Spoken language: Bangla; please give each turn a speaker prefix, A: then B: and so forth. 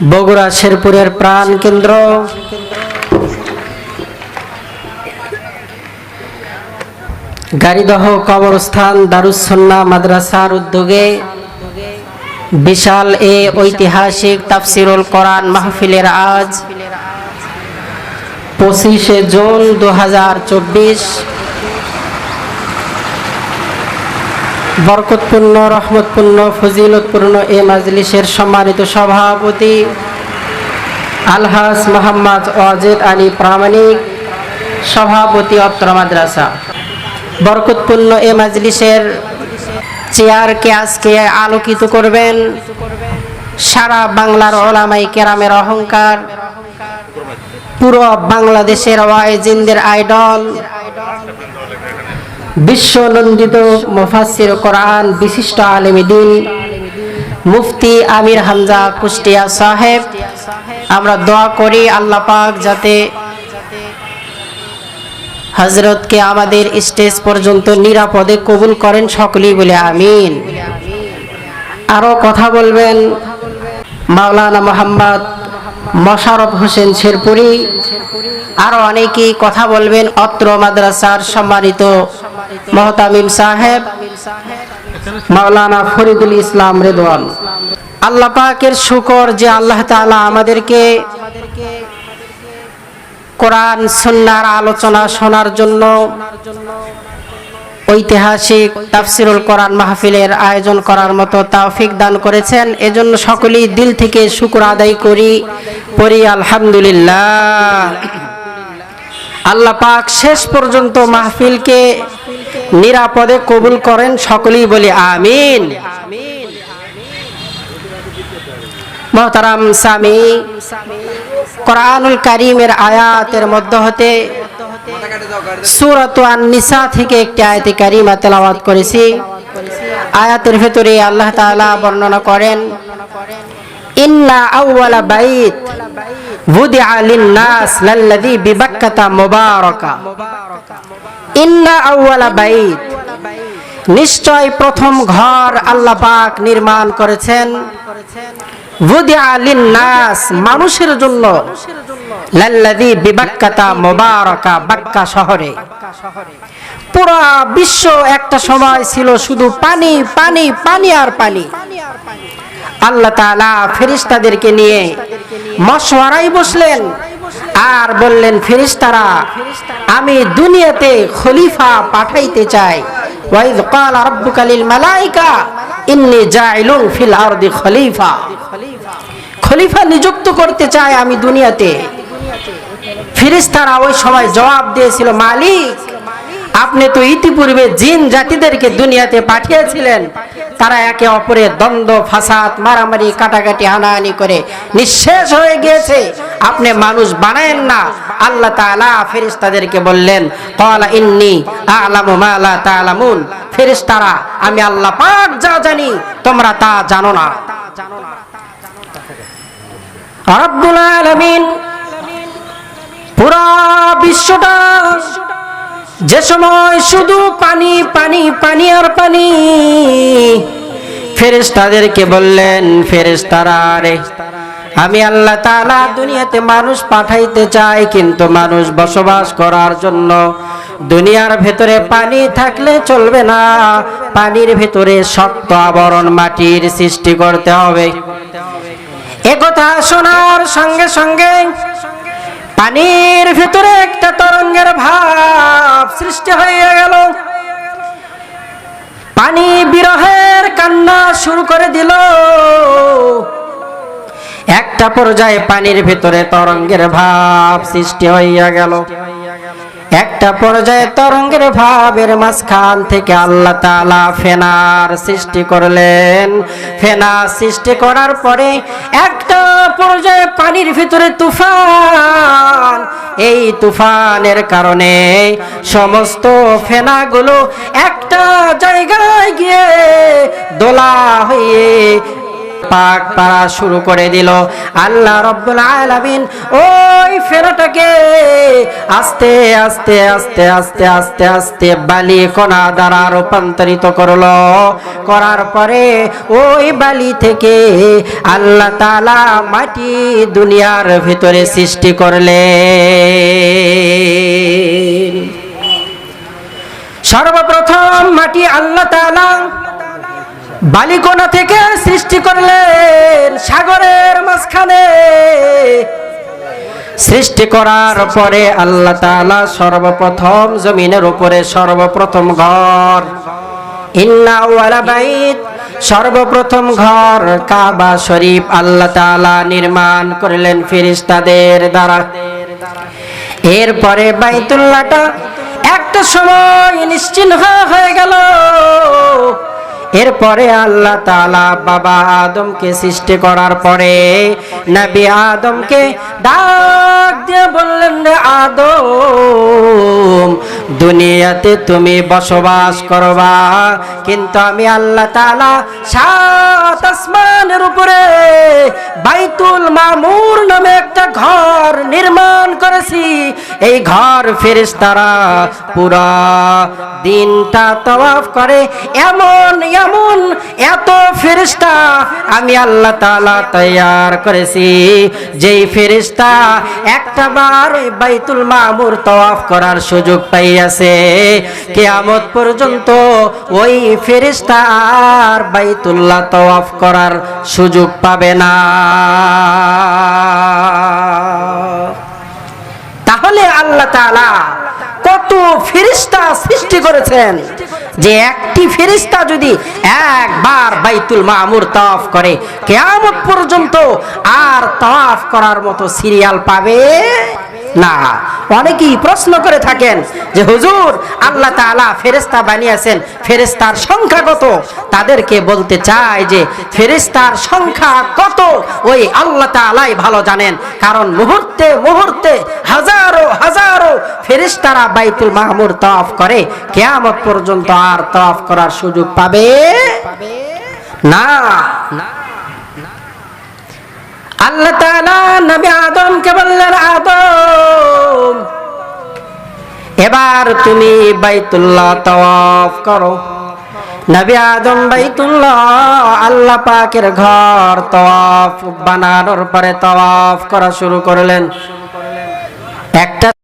A: বগুড়া শেরপুরের প্রাণ কেন্দ্র গাড়িদহ কবরস্থান দারুস সুন্নাহ মাদ্রাসার উদ্যোগে বিশাল এ ঐতিহাসিক তাফসিরুল কোরআন মাহফিলের আজ 25শে জুন 2024 বরকতপূর্ণ রহমতপূর্ণ ফজিলতপূর্ণ এ মাজলিসের সম্মানিত সভাপতি আলহাজ মোহাম্মদ ওয়াজেদ আলী প্রামাণিক, সভাপতি অত্র মাদ্রাসা। বরকতপূর্ণ এ মাজলিসের চেয়ারকে আজকে আলোকিত করবেন সারা বাংলার উলামায়ে কেরামের অহংকার, পুরো বাংলাদেশের ওয়াইজিনদের আইডল, বিশ্বনন্দিত মুফাসসির কোরআন বিশিষ্ট আলেমে দ্বীন মুফতি আমির হামজা কুষ্টিয়া সাহেব। আমরা দোয়া করি আল্লাহ পাক যাতে হযরতকে আমাদের স্টেজ পর্যন্ত নিরাপদে কবুল করেন, সকলেই বলে আমিন। আরো কথা বলবেন মাওলানা মোহাম্মদ মোশাররফ হোসেন শেরপুরি, আরো অনেকেই কথা বলবেন অত্র মাদ্রাসার সম্মানিত মুহতামিম সাহেব মাওলানা ফরিদুল ইসলাম রেদওয়ান। আল্লাহ পাকের শুকর যে আল্লাহ তাআলা আমাদেরকে কোরআন সুন্নাহর আলোচনা শোনার জন্য ঐতিহাসিক তাফসিরুল কোরআন মাহফিলের আয়োজন করার মতো তৌফিক দান করেছেন। এজন্য সকলেই দিল থেকে শুকর আদায় করি আলহামদুলিল্লাহ। আল্লাহ পাক শেষ পর্যন্ত মাহফিলকে নিরাপদে কবুল করেন, সকলেই বলি আমিন। মুহতারাম সামি, কোরআনুল কারীমের আয়াতের মধ্যে হতে সূরাত আন-নিসা থেকে একটি আয়াতে কারিমা তেলাওয়াত করেছি। আয়াতের ভিতরে আল্লাহ তাআলা বর্ণনা করেন, ইন্না আউওয়ালা বাইত wudi'a lin-nas lalladhi bibakkata mubaraka। ইন্না আউওয়ালা বাইত, নিশ্চয় প্রথম ঘর আল্লাহ পাক নির্মাণ করেছেন, wudi'a lin-nas মানুষের জন্য, লাল্লাযী বিবাক্কাতা মুবারাকা বাক্কা শহরে। পুরো বিশ্ব একটা সময় ছিল শুধু পানি পানি পানি আর পানি। আল্লাহ তাআলা ফেরেশতাদেরকে নিয়ে মশওয়ারায় বসলেন আর বললেন, ফেরেশতারা আমি দুনিয়াতে খলিফা পাঠাইতে চাই। ওয়াইয ক্বালা রাব্বুকা লিল মালাইকা ইন্নী জাইলুন ফিল আরদি খলিফা। খলিফা নিযুক্ত করতে চাই আমি দুনিয়াতে। ফেরেশতারা ওই সময় জবাব দিয়েছিল, মালিক আপনি তো ইতিপূর্বে জিন জাতিদেরকে দুনিয়াতে পাঠিয়েছিলেন, তারা একে অপরের দ্বন্দ্ব ফাসাদ মারামারি কাটাকাটি হানাহানি করে নিঃশেষ হয়ে গিয়েছে, আপনি মানুষ বানায়েন না। আল্লাহ তাআলা ফেরেশতাদেরকে বললেন, ক্বালা ইন্নী আ'লামু মা লা তা'লামুন। ফেরেশতারা আমি আল্লাহ পাক যা জানি তোমরা তা জানো না। রব্বুল আলামিন পুরা বিশ্বটা যে সময় শুধু পানি পানি পানি আর পানি, ফেরেশতাদেরকে বললেন, ফেরেশতারা রে আমি আল্লাহ তাআলা দুনিয়াতে মানুষ পাঠাইতে চাই, কিন্তু মানুষ বসবাস করার জন্য দুনিয়ার ভেতরে পানি থাকলে চলবে না, পানির ভেতরে শক্ত আবরণ মাটির সৃষ্টি করতে হবে। একথা শোনার সঙ্গে সঙ্গে পানির ভিতরে একটা তরঙ্গের ভাব সৃষ্টি হয়ে গেল। পানি বিরহের কান্না শুরু করে দিল। একটা পর্যায়ে পানির ভিতরে তরঙ্গের ভাব সৃষ্টি হইয়া গেল। একটা পর্যায়ে তরঙ্গের ভাবের মাঝখান থেকে আল্লাহ তাআলা ফেনার সৃষ্টি করলেন। ফেনা সৃষ্টি করার পরে একটা পর্যায়ে পানির ভিতরে তুফান। এই তুফানের কারণে সমস্ত ফেনাগুলো একটা জায়গায় গিয়ে দোলা হয়ে পাক পারা শুরু করে দিল। আল্লাহ রাব্বুল আলামিন ওই ফেরেশতাকে আস্তে আস্তে আস্তে আস্তে আস্তে আস্তে বালি কণা দ্বারা রূপান্তরিত করলো। করার পরে ওই বালি থেকে আল্লাহ তাআলা মাটি দুনিয়ার ভিতরে সৃষ্টি করলেন। সর্বপ্রথম মাটি আল্লাহ তাআলা বালিকণা থেকে সৃষ্টি করলেন সাগরের মাঝখানে। সৃষ্টি করার পরে আল্লাহ তাআলা সর্বপ্রথম জমিনের উপরে সর্বপ্রথম ঘর, ইন্না আউয়ালা বাইত, সর্বপ্রথম ঘর কাবা শরীফ আল্লাহ তাআলা নির্মাণ করলেন ফেরেশতাদের দ্বারা। এরপরে বাইতুল্লাহটা একটা সময় নিশ্চিহ্ন হয়ে গেল। এরপরে আল্লাহ তাআলা বাবা আদমকে সৃষ্টি করার পরে নবী আদমকে ডাক দিয়ে বললেন, রে আদম, দুনিয়াতে তুমি বসবাস করবা, কিন্তু আমি আল্লাহ তাআলা সাত আসমানের উপরে বাইতুল মামুর নামে একটা ঘর নির্মাণ করেছি। এই ঘর ফেরেশতারা পুরা দিনটা তাওয়াফ করে। এমন এমন এত ফেরেশতা আমি আল্লাহ তাআলা তৈয়ার করেছি, যেই ফেরেশতা একটা বার বাইতুল মামুর তাওয়াফ করার সুযোগ পাইয়াছে, কিয়ামত পর্যন্ত ওই ফেরেশতা আর বাইতুল্লাহ তাওয়াফ করার সুযোগ পাবে না। তাহলে আল্লাহ তাআলা কত ফেরেশতা সৃষ্টি করেছেন, যে একটি ফেরেশতা যদি একবার বাইতুল মামুর তাওয়াফ করে কিয়ামত পর্যন্ত আর তাওয়াফ করার মতো সিরিয়াল পাবে না। অনেকেই প্রশ্ন করে থাকেন যে হুজুর, আল্লাহ তাআলা ফেরেশতা বানিয়েছেন, ফেরেশতার সংখ্যা কত? তাদেরকে বলতে চাই যে ফেরেশতার সংখ্যা কত ওই আল্লাহ তাআলাই ভালো জানেন। কারণ মুহূর্তে মুহূর্তে হাজারো হাজারো ফেরেশতারা বাইতুল মামুর তাওয়াফ করে, কিয়ামত পর্যন্ত আর তাওয়াফ করার সুযোগ পাবে না। আল্লাহ তাআলা নবী আদমকে বললেন, আদম, এবার তুমি বাইতুল্লাহ তাওয়াফ করো। নবী আদম বাইতুল্লাহ আল্লাহ পাকের ঘর তাওয়াফ বানানোর পরে তাওয়াফ করা শুরু করলেন। একটা